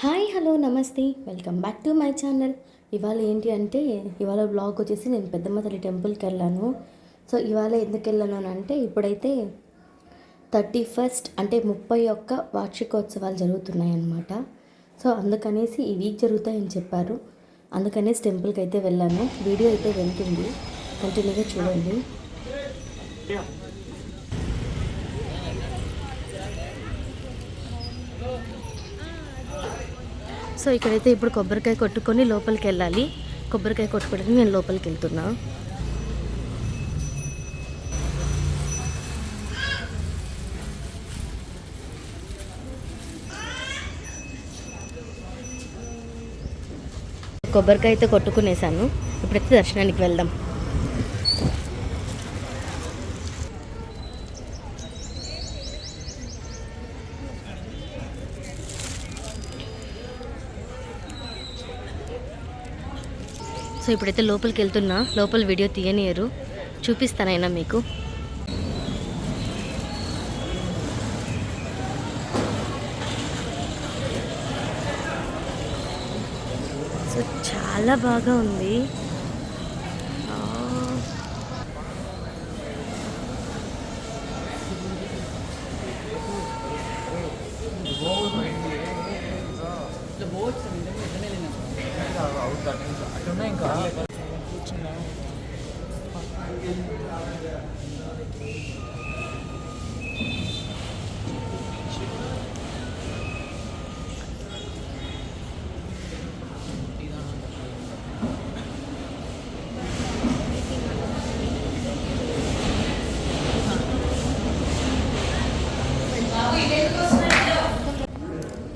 Hi hello నమస్తే welcome back to my channel. ఇవాళ ఏంటి అంటే ఇవాళ బ్లాగ్ వచ్చేసి నేను పెద్దమ్మ తల్లి టెంపుల్కి వెళ్ళాను. సో ఇవాళ ఎందుకు వెళ్ళాను అని అంటే ఇప్పుడైతే 31st అంటే 31 వార్షికోత్సవాలు జరుగుతున్నాయి అన్నమాట. సో అందుకనేసి ఈ వీక్ జరుగుతాయని చెప్పారు. అందుకనేసి టెంపుల్కి అయితే వెళ్ళాను. వీడియో అయితే వెళ్తుంది, కంటిన్యూగా చూడండి. సో ఇక్కడైతే ఇప్పుడు కొబ్బరికాయ కొట్టుకొని లోపలికి వెళ్ళాలి. కొబ్బరికాయ కొట్టుకోవడానికి నేను లోపలికి వెళ్తున్నా. కొబ్బరికాయ అయితే కొట్టుకునేసాను. ఇప్పుడైతే దర్శనానికి వెళ్దాం. సో ఇప్పుడైతే లోపలికి వెళ్తున్నా. లోపల వీడియో తీయనియరు, చూపిస్తానైనా మీకు. సో చాలా బాగా ఉంది.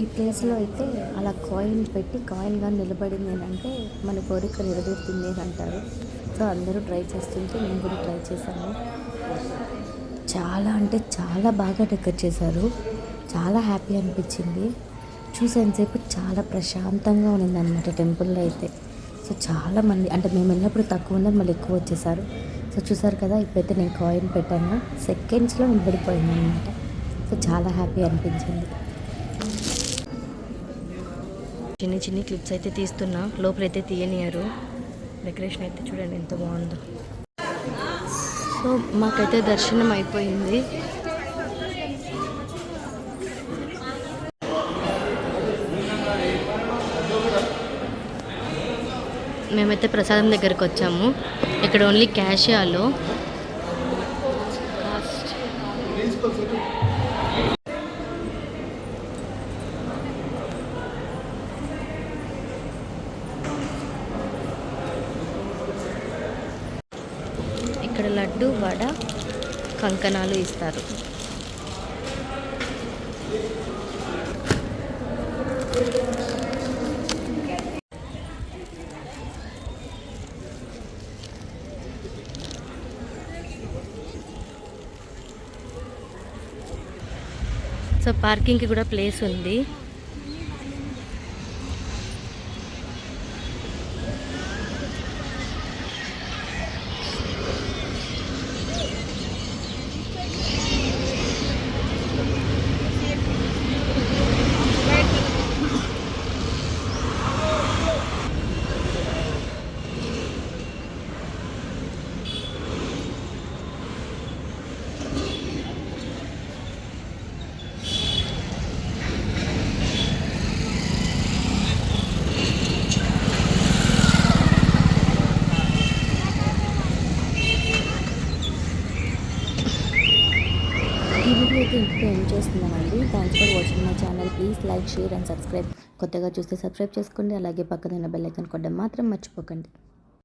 ఈ ప్లేస్లో అయితే అలా కాయిన్ పెట్టి కాయిన్గా నిలబడింది అంటే మన కోరిక నెరవేరుతుంది అని అంటారు. సో అందరూ ట్రై చేస్తుంటే నేను కూడా ట్రై చేశాను. చాలా అంటే చాలా బాగా డెకరేట్ చేశారు. చాలా హ్యాపీ అనిపించింది. చూసేంతసేపు చాలా ప్రశాంతంగా ఉన్నింది అనమాట టెంపుల్లో అయితే. సో చాలామంది అంటే మేము వెళ్ళినప్పుడు తక్కువ ఉన్నారు, మళ్ళీ ఎక్కువ వచ్చేసారు. సో చూసారు కదా, ఇప్పుడైతే నేను కాయిన్ పెట్టాను, సెకండ్స్లో నిలబడిపోయింది అనమాట. సో చాలా హ్యాపీ అనిపించింది. చిన్ని చిన్ని క్లిప్స్ అయితే తీస్తున్నా. లోపలైతే తీయనియారు. డెకరేషన్ అయితే చూడండి ఎంత బాగుందో. సో మాకైతే దర్శనం అయిపోయింది. మేమైతే ప్రసాదం దగ్గరికి వచ్చాము. ఇక్కడ ఓన్లీ క్యాష్ అలో. ఇక్కడ లడ్డు, వడ, కంకణాలు ఇస్తారు. సో పార్కింగ్కి కూడా ప్లేస్ ఉంది. ఈ వీడియో అయితే ఇంటికి ఏం చేస్తున్నామండి. Thanks for watching my channel. Please like, share and subscribe. కొత్తగా చూస్తే సబ్స్క్రైబ్ చేసుకోండి. అలాగే పక్కన బెల్ ఐకాన్ కొట్టడం మాత్రం మర్చిపోకండి.